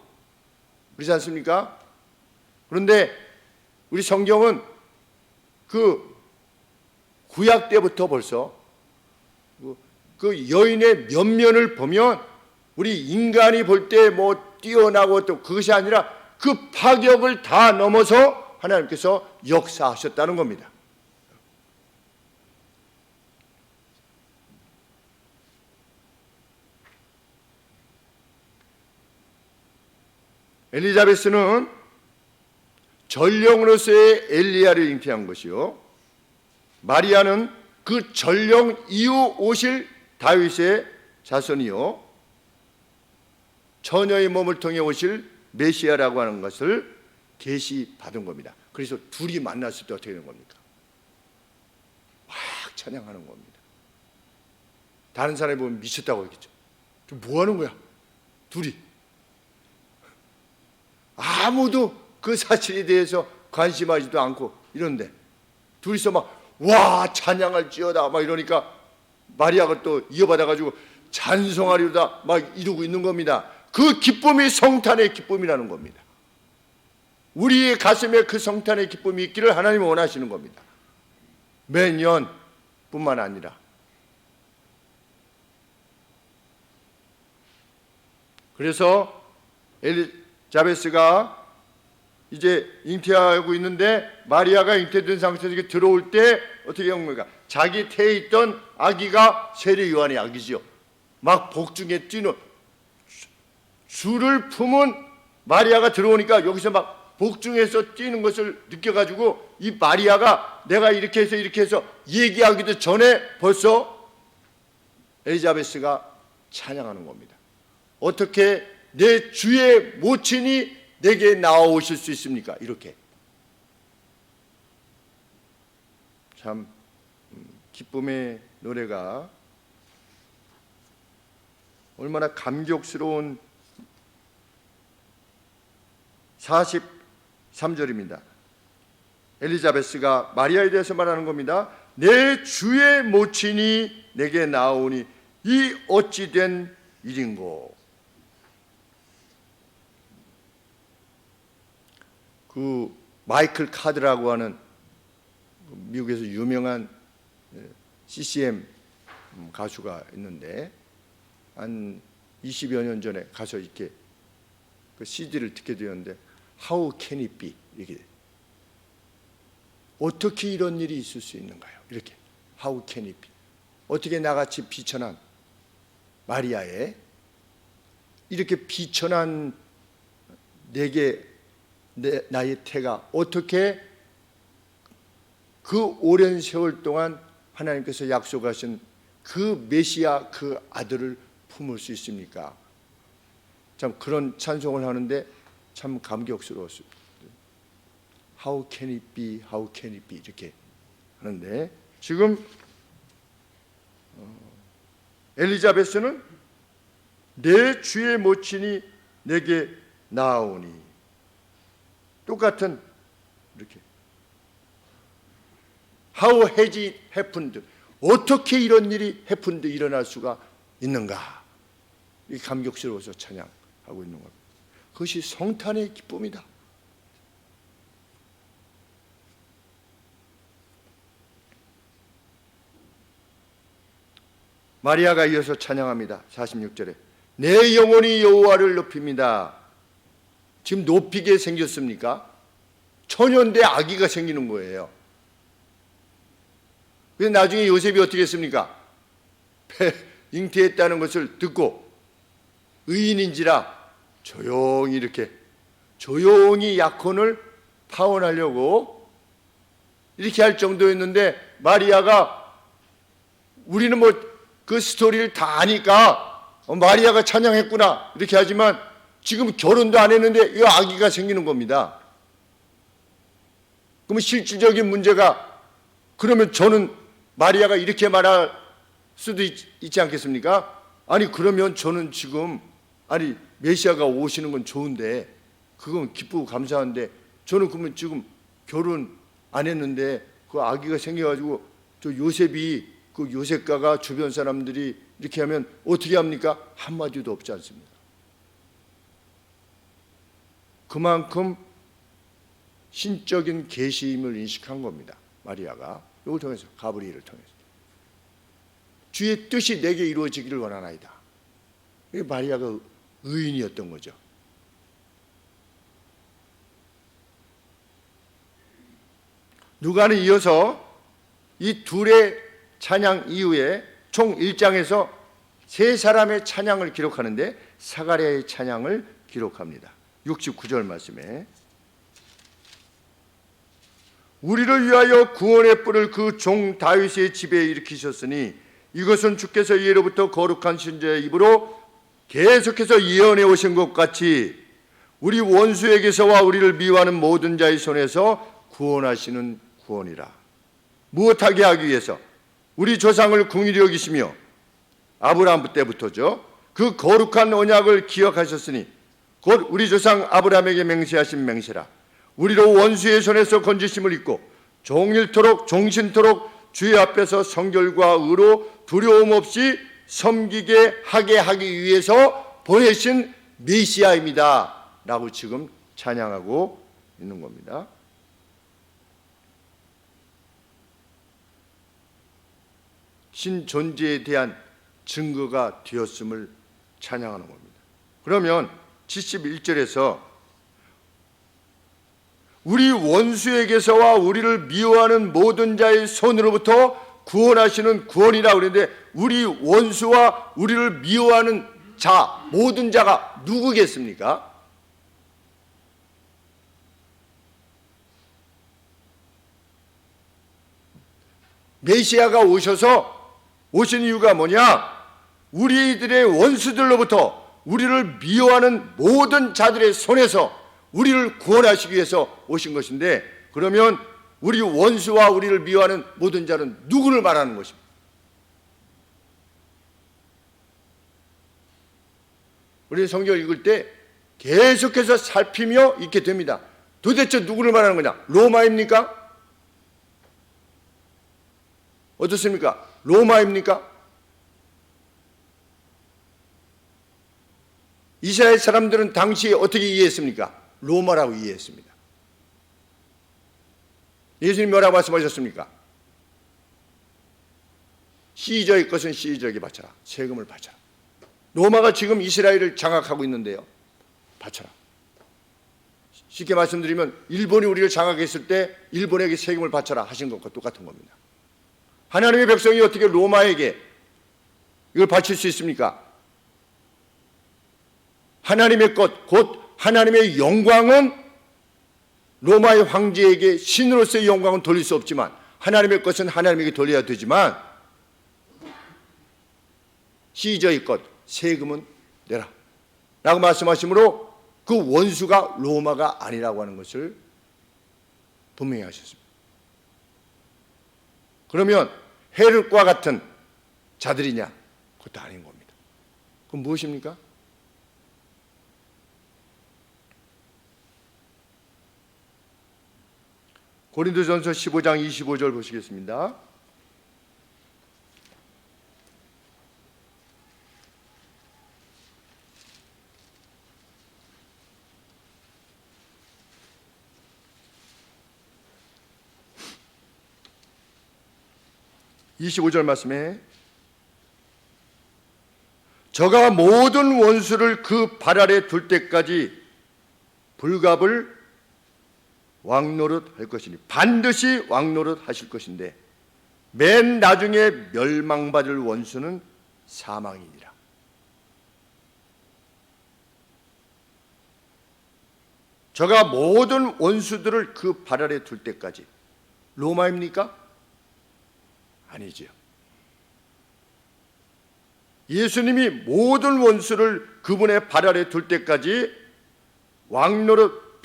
그렇지 않습니까? 그런데 우리 성경은 그 구약 때부터 벌써 그 여인의 면면을 보면 우리 인간이 볼 때 뭐 뛰어나고 또 그것이 아니라 그 파격을 다 넘어서 하나님께서 역사하셨다는 겁니다. 엘리자베스는 전령으로서의 엘리야를 잉태한 것이요, 마리아는 그 전령 이후 오실 다윗의 자손이요 처녀의 몸을 통해 오실 메시아라고 하는 것을 계시받은 겁니다. 그래서 둘이 만났을 때 어떻게 되는 겁니까? 막 찬양하는 겁니다. 다른 사람이 보면 미쳤다고 하겠죠. 뭐 하는 거야? 둘이. 아무도 그 사실에 대해서 관심하지도 않고 이런데 둘이서 막 와 찬양할지어다 막 이러니까 마리아가 또 이어받아가지고 찬송하리로다 막 이러고 있는 겁니다. 그 기쁨이 성탄의 기쁨이라는 겁니다. 우리의 가슴에 그 성탄의 기쁨이 있기를 하나님은 원하시는 겁니다. 매년 뿐만 아니라. 그래서 엘리자베스가 이제 잉태하고 있는데 마리아가 잉태된 상태에서 들어올 때 어떻게 한 겁니까? 자기 태에 있던 아기가 세례 요한의 아기지요. 막 복중에 뛰는 주를 품은 마리아가 들어오니까 여기서 막 복중에서 뛰는 것을 느껴가지고 이 마리아가 내가 이렇게 해서 얘기하기도 전에 벌써 엘리자베스가 찬양하는 겁니다. 어떻게 내 주의 모친이 내게 나오실 수 있습니까? 이렇게. 참 기쁨의 노래가 얼마나 감격스러운 43절입니다. 엘리자베스가 마리아에 대해서 말하는 겁니다. 내 주의 모친이 내게 나오니 이 어찌 된 일인고. 그 마이클 카드라고 하는 미국에서 유명한 CCM 가수가 있는데 한 20여 년 전에 가서 이렇게 그 CD를 듣게 되었는데 How can it be? 이렇게 어떻게 이런 일이 있을 수 있는가요? 이렇게 How can it be? 어떻게 나같이 비천한 마리아의 이렇게 비천한 내게 나의 태가 어떻게 그 오랜 세월 동안 하나님께서 약속하신 그 메시아 그 아들을 품을 수 있습니까? 참 그런 찬송을 하는데 참 감격스러웠습니다. How can it be? How can it be? 이렇게 하는데 지금 엘리자베스는 내 주의 모친이 내게 나오니 똑같은 이렇게 How has it happened? 어떻게 이런 일이 happened 일어날 수가 있는가? 이 감격스러워서 찬양하고 있는 겁니다. 그것이 성탄의 기쁨이다. 마리아가 이어서 찬양합니다. 46절에 내 영혼이 여호와를 높입니다. 지금 높이게 생겼습니까? 천연대 아기가 생기는 거예요. 그래서 나중에 요셉이 어떻게 했습니까? 잉태했다는 것을 듣고 의인인지라 조용히 이렇게 조용히 약혼을 파혼하려고 이렇게 할 정도였는데 마리아가 우리는 뭐 그 스토리를 다 아니까 마리아가 찬양했구나 이렇게 하지만 지금 결혼도 안 했는데 이 아기가 생기는 겁니다. 그러면 실질적인 문제가 그러면 저는 마리아가 이렇게 말할 수도 있지 않겠습니까? 아니 그러면 저는 지금 아니 메시아가 오시는 건 좋은데 그건 기쁘고 감사한데 저는 그러면 지금 결혼 안 했는데 그 아기가 생겨가지고 저 요셉이 그 요셉가가 주변 사람들이 이렇게 하면 어떻게 합니까? 한마디도 없지 않습니다. 그만큼 신적인 계시임을 인식한 겁니다. 마리아가 이걸 통해서 가브리엘을 통해서 주의 뜻이 내게 이루어지기를 원하나이다. 이게 마리아가 의인이었던 거죠. 누가는 이어서 이 둘의 찬양 이후에 총 1장에서 세 사람의 찬양을 기록하는데 사가랴의 찬양을 기록합니다. 69절 말씀에 우리를 위하여 구원의 뿔을 그 종 다윗의 집에 일으키셨으니 이것은 주께서 예로부터 거룩한 신자의 입으로 계속해서 예언해 오신 것 같이 우리 원수에게서와 우리를 미워하는 모든 자의 손에서 구원하시는 구원이라. 무엇하게 하기 위해서 우리 조상을 긍휼히 여기시며 아브라함 때부터죠. 그 거룩한 언약을 기억하셨으니 곧 우리 조상 아브라함에게 맹세하신 맹세라. 우리로 원수의 손에서 건지심을 입고 종일토록 종신토록 주의 앞에서 성결과 의로 두려움 없이 섬기게 하기 위해서 보내신 메시아입니다 라고 지금 찬양하고 있는 겁니다. 신존재에 대한 증거가 되었음을 찬양하는 겁니다. 그러면 71절에서 우리 원수에게서와 우리를 미워하는 모든 자의 손으로부터 구원하시는 구원이라 그랬는데 우리 원수와 우리를 미워하는 자, 모든 자가 누구겠습니까? 메시아가 오신 이유가 뭐냐? 우리들의 원수들로부터 우리를 미워하는 모든 자들의 손에서 우리를 구원하시기 위해서 오신 것인데, 그러면 우리 원수와 우리를 미워하는 모든 자는 누구를 말하는 것입니까? 우리 성경을 읽을 때 계속해서 살피며 읽게 됩니다. 도대체 누구를 말하는 거냐? 로마입니까? 어떻습니까? 로마입니까? 이스라엘 사람들은 당시에 어떻게 이해했습니까? 로마라고 이해했습니다. 예수님 뭐라고 말씀하셨습니까? 시저의 것은 시저에게 바쳐라. 세금을 바쳐라. 로마가 지금 이스라엘을 장악하고 있는데요, 바쳐라. 쉽게 말씀드리면 일본이 우리를 장악했을 때 일본에게 세금을 바쳐라 하신 것과 똑같은 겁니다. 하나님의 백성이 어떻게 로마에게 이걸 바칠 수 있습니까? 하나님의 것, 곧 하나님의 영광은 로마의 황제에게 신으로서의 영광은 돌릴 수 없지만 하나님의 것은 하나님에게 돌려야 되지만, 시저의 것, 세금은 내라 라고 말씀하시므로 그 원수가 로마가 아니라고 하는 것을 분명히 하셨습니다. 그러면 헤롯과 같은 자들이냐? 그것도 아닌 겁니다. 그럼 무엇입니까? 고린도전서 15장 25절 보시겠습니다. (25절) 말씀에 저가 모든 원수를 그 발 아래 둘 때까지 불갑을 왕노릇 할 것이니, 반드시 왕노릇 하실 것인데 맨 나중에 멸망받을 원수는 사망이니라. 저가 모든 원수들을 그 발 아래 둘 때까지. 로마입니까? 아니지요. 예수님이 모든 원수를 그분의 발 아래 둘 때까지 왕노릇,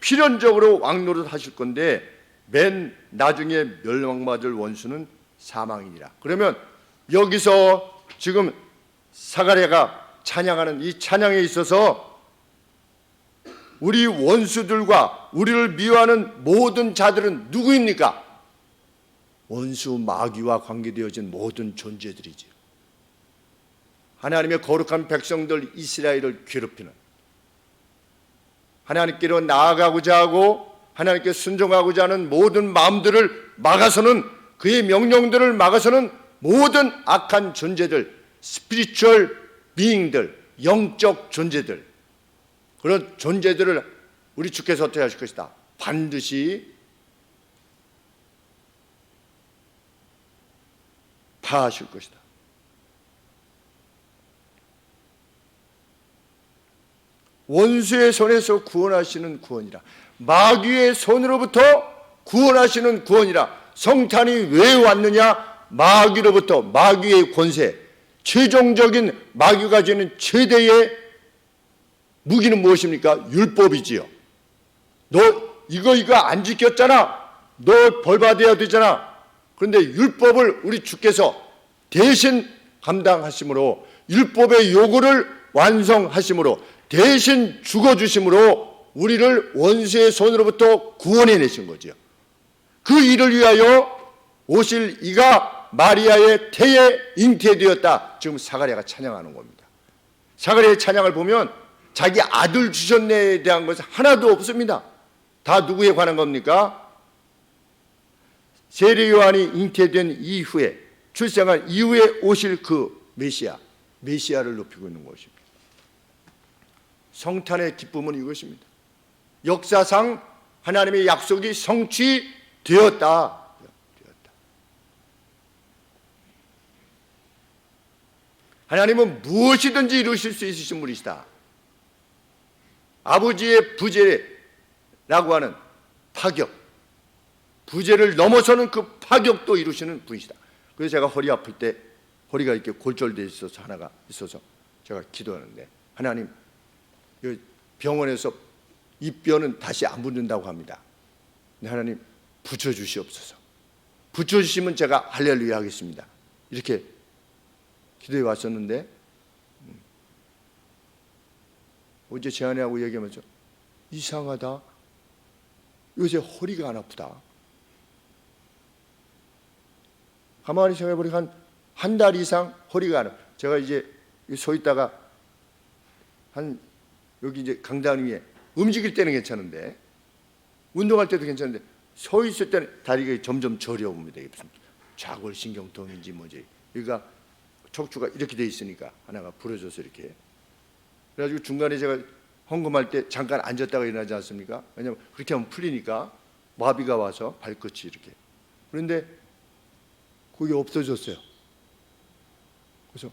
필연적으로 왕노릇 하실 건데 맨 나중에 멸망받을 원수는 사망이니라. 그러면 여기서 지금 사가랴가 찬양하는 이 찬양에 있어서 우리 원수들과 우리를 미워하는 모든 자들은 누구입니까? 원수 마귀와 관계되어진 모든 존재들이죠. 하나님의 거룩한 백성들 이스라엘을 괴롭히는, 하나님께로 나아가고자 하고 하나님께 순종하고자 하는 모든 마음들을 막아서는, 그의 명령들을 막아서는 모든 악한 존재들, 스피리추얼 비잉들, 영적 존재들, 그런 존재들을 우리 주께서 어떻게 하실 것이다? 반드시 파하실 것이다. 원수의 손에서 구원하시는 구원이라, 마귀의 손으로부터 구원하시는 구원이라. 성탄이 왜 왔느냐? 마귀로부터, 마귀의 권세, 최종적인 마귀가 가지는 최대의 무기는 무엇입니까? 율법이지요. 너 이거 안 지켰잖아, 너 벌 받아야 되잖아. 그런데 율법을 우리 주께서 대신 감당하심으로, 율법의 요구를 완성하심으로, 대신 죽어주심으로 우리를 원수의 손으로부터 구원해내신 거죠. 그 일을 위하여 오실 이가 마리아의 태에 잉태되었다. 지금 사가랴가 찬양하는 겁니다. 사가랴의 찬양을 보면 자기 아들 주셨네에 대한 것은 하나도 없습니다. 다 누구에 관한 겁니까? 세례 요한이 잉태된 이후에, 출생한 이후에 오실 그 메시아를 높이고 있는 것입니다. 성탄의 기쁨은 이것입니다. 역사상 하나님의 약속이 성취되었다. 하나님은 무엇이든지 이루실 수 있으신 분이시다. 아버지의 부재라고 하는 부재를 넘어서는 그 파격도 이루시는 분이시다. 그래서 제가 허리 아플 때 허리가 이렇게 골절돼 있어서 하나가 있어서 제가 기도하는데, 하나님, 병원에서 이 뼈는 다시 안 붙는다고 합니다. 근데 하나님 붙여주시옵소서. 붙여주시면 제가 할렐루야 하겠습니다. 이렇게 기도해 왔었는데, 어제 제 아내하고 얘기하면서 이상하다, 요새 허리가 안 아프다. 가만히 생각해보니까 한 달 이상 허리가 안 아파. 제가 이제 서 있다가 여기 이제 강당 위에 움직일 때는 괜찮은데, 운동할 때도 괜찮은데, 서 있을 때는 다리가 점점 저려옵니다. 무슨 좌골신경통인지 뭐지. 그러니까 척추가 이렇게 돼 있으니까 하나가 부러져서 이렇게. 그래가지고 중간에 제가 헌금할 때 잠깐 앉았다가 일어나지 않습니까? 왜냐하면 그렇게 하면 풀리니까 마비가 와서 발끝이 이렇게. 그런데 그게 없어졌어요. 그래서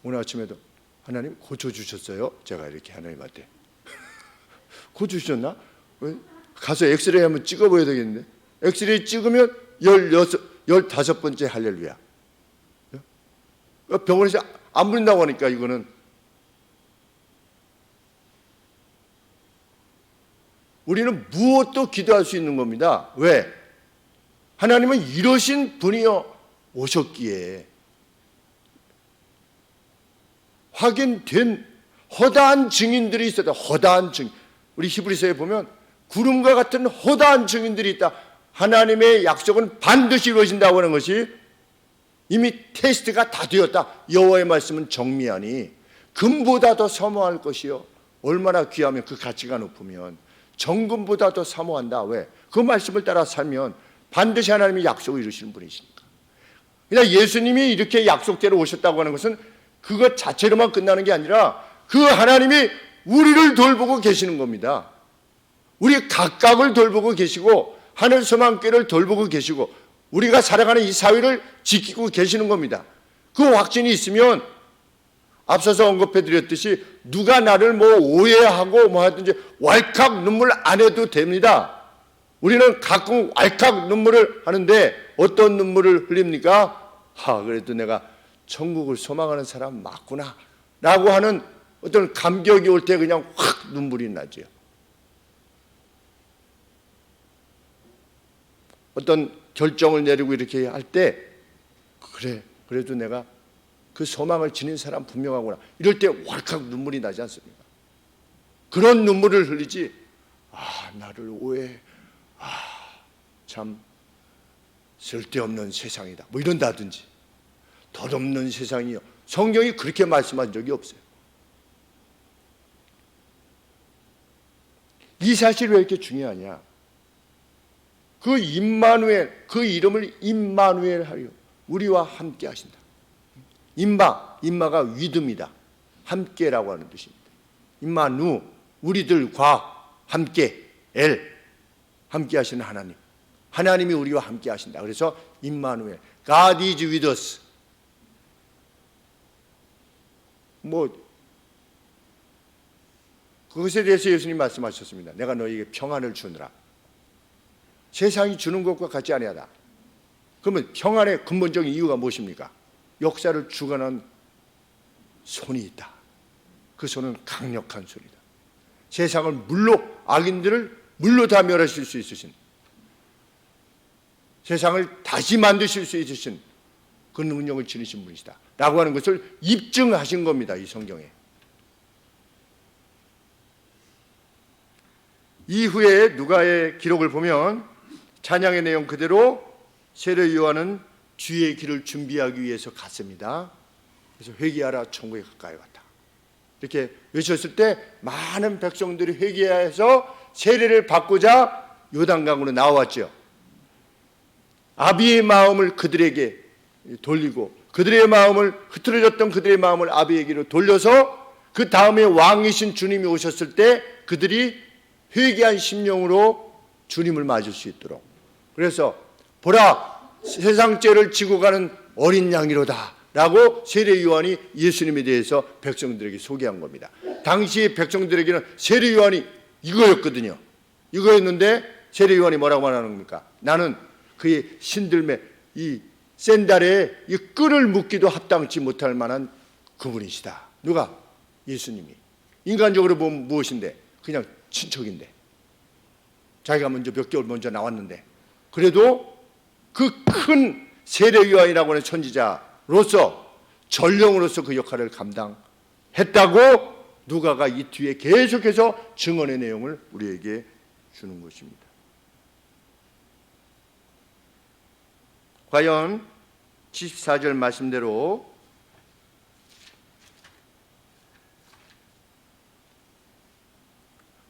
오늘 아침에도 하나님 고쳐주셨어요. 제가 이렇게 하나님한테 고쳐주셨나? 가서 엑스레이 한번 찍어봐야 되겠는데, 엑스레이 찍으면 15번째 할렐루야. 병원에서 안 부른다고 하니까 이거는 우리는 무엇도 기도할 수 있는 겁니다. 왜? 하나님은 이러신 분이여 오셨기에 확인된 허다한 증인들이 있었다. 허다한 증인. 우리 히브리서에 보면 구름과 같은 허다한 증인들이 있다. 하나님의 약속은 반드시 이루어진다고 하는 것이 이미 테스트가 다 되었다. 여호와의 말씀은 정미하니 금보다 더 사모할 것이요, 얼마나 귀하면 그 가치가 높으면 정금보다 더 사모한다. 왜? 그 말씀을 따라 살면 반드시 하나님이 약속을 이루시는 분이시니까. 그냥 예수님이 이렇게 약속대로 오셨다고 하는 것은 그것 자체로만 끝나는 게 아니라 그 하나님이 우리를 돌보고 계시는 겁니다. 우리 각각을 돌보고 계시고 하늘 소망교회를 돌보고 계시고 우리가 살아가는 이 사회를 지키고 계시는 겁니다. 그 확신이 있으면 앞서서 언급해드렸듯이 누가 나를 뭐 오해하고 뭐 하든지 왈칵 눈물 안 해도 됩니다. 우리는 가끔 왈칵 눈물을 하는데 어떤 눈물을 흘립니까? 그래도 내가 천국을 소망하는 사람 맞구나 라고 하는 어떤 감격이 올 때 그냥 확 눈물이 나죠. 어떤 결정을 내리고 이렇게 할 때 그래, 그래도 내가 그 소망을 지닌 사람 분명하구나, 이럴 때 왈칵 눈물이 나지 않습니까? 그런 눈물을 흘리지, 나를 오해, 참 쓸데없는 세상이다 뭐 이런다든지, 덧없는 세상이요, 성경이 그렇게 말씀한 적이 없어요. 이 사실이 왜 이렇게 중요하냐? 그 임마누엘, 그 이름을 임마누엘 하려, 우리와 함께 하신다. 임마가 위드입니다. 함께라고 하는 뜻입니다. 임마누, 우리들과 함께, 함께 하시는 하나님, 하나님이 우리와 함께 하신다. 그래서 임마누엘, God is with us. 그것에 대해서 예수님 말씀하셨습니다. 내가 너희에게 평안을 주느라. 세상이 주는 것과 같지 아니하다. 그러면 평안의 근본적인 이유가 무엇입니까? 역사를 주관하는 손이 있다. 그 손은 강력한 손이다. 세상을 악인들을 물로 다 멸하실 수 있으신, 세상을 다시 만드실 수 있으신 그 능력을 지니신 분이시다 라고 하는 것을 입증하신 겁니다. 이 성경에. 이후에 누가의 기록을 보면 찬양의 내용 그대로 세례 요한은 주의 길을 준비하기 위해서 갔습니다. 그래서 회개하라, 천국에 가까이 왔다, 이렇게 외쳤을 때 많은 백성들이 회개해서 세례를 받고자 요단강으로 나왔죠. 아비의 마음을 그들에게 돌리고, 그들의 마음을 흐트러졌던 그들의 마음을 아비에게로 돌려서 그 다음에 왕이신 주님이 오셨을 때 그들이 회개한 심령으로 주님을 맞을 수 있도록. 그래서 보라, 세상 죄를 지고 가는 어린 양이로다 라고 세례 요한이 예수님에 대해서 백성들에게 소개한 겁니다. 당시 백성들에게는 세례 요한이 이거였거든요. 이거였는데 세례요한이 뭐라고 말하는 겁니까? 나는 그의 신들매 이 샌달에 이 끈을 묶기도 합당치 못할 만한 그분이시다. 누가? 예수님이. 인간적으로 보면 무엇인데? 그냥 친척인데, 자기가 먼저 몇 개월 먼저 나왔는데, 그래도 그 큰 세례요한이라고 하는 선지자로서 전령으로서 그 역할을 감당했다고 누가가 이 뒤에 계속해서 증언의 내용을 우리에게 주는 것입니다. 과연 74절 말씀대로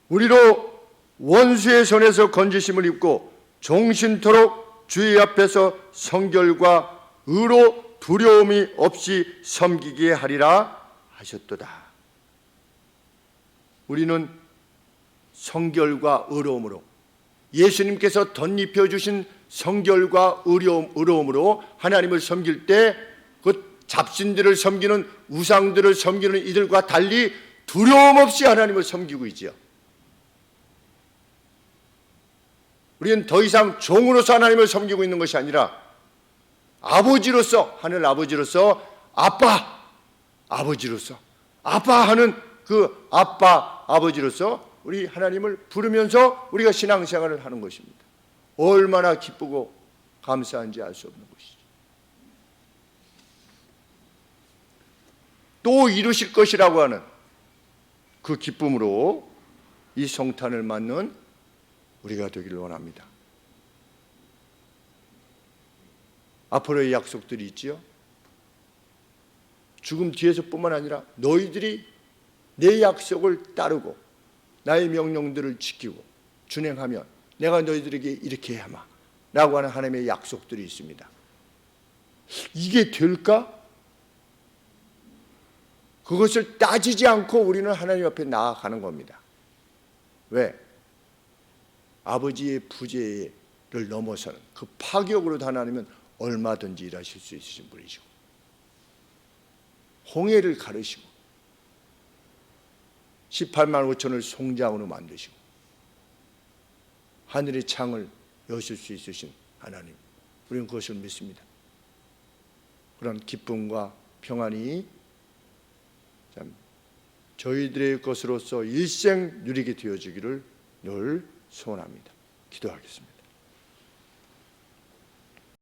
우리로 원수의 손에서 건지심을 입고 종신토록 주의 앞에서 성결과 의로 두려움이 없이 섬기게 하리라 하셨도다. 우리는 성결과 의로움으로, 예수님께서 덧입혀 주신 성결과 의로움으로 하나님을 섬길 때 그 잡신들을 섬기는, 우상들을 섬기는 이들과 달리 두려움 없이 하나님을 섬기고 있지요. 우리는 더 이상 종으로서 하나님을 섬기고 있는 것이 아니라 아버지로서, 하늘 아버지로서, 아버지로서, 아빠 하는 그 아버지로서 우리 하나님을 부르면서 우리가 신앙생활을 하는 것입니다. 얼마나 기쁘고 감사한지 알 수 없는 것이죠. 또 이루실 것이라고 하는 그 기쁨으로 이 성탄을 맞는 우리가 되기를 원합니다. 앞으로의 약속들이 있지요. 죽음 뒤에서뿐만 아니라 너희들이 내 약속을 따르고 나의 명령들을 지키고 준행하면 내가 너희들에게 이렇게 해야마 라고 하는 하나님의 약속들이 있습니다. 이게 될까? 그것을 따지지 않고 우리는 하나님 앞에 나아가는 겁니다. 왜? 아버지의 부재를 넘어서는 그 파격으로 하나님은 얼마든지 일하실 수 있으신 분이시고, 홍해를 가르시고 18만 5천을 송장으로 만드시고 하늘의 창을 여실 수 있으신 하나님, 우리는 그것을 믿습니다. 그런 기쁨과 평안이 참 저희들의 것으로서 일생 누리게 되어지기를 늘 소원합니다. 기도하겠습니다.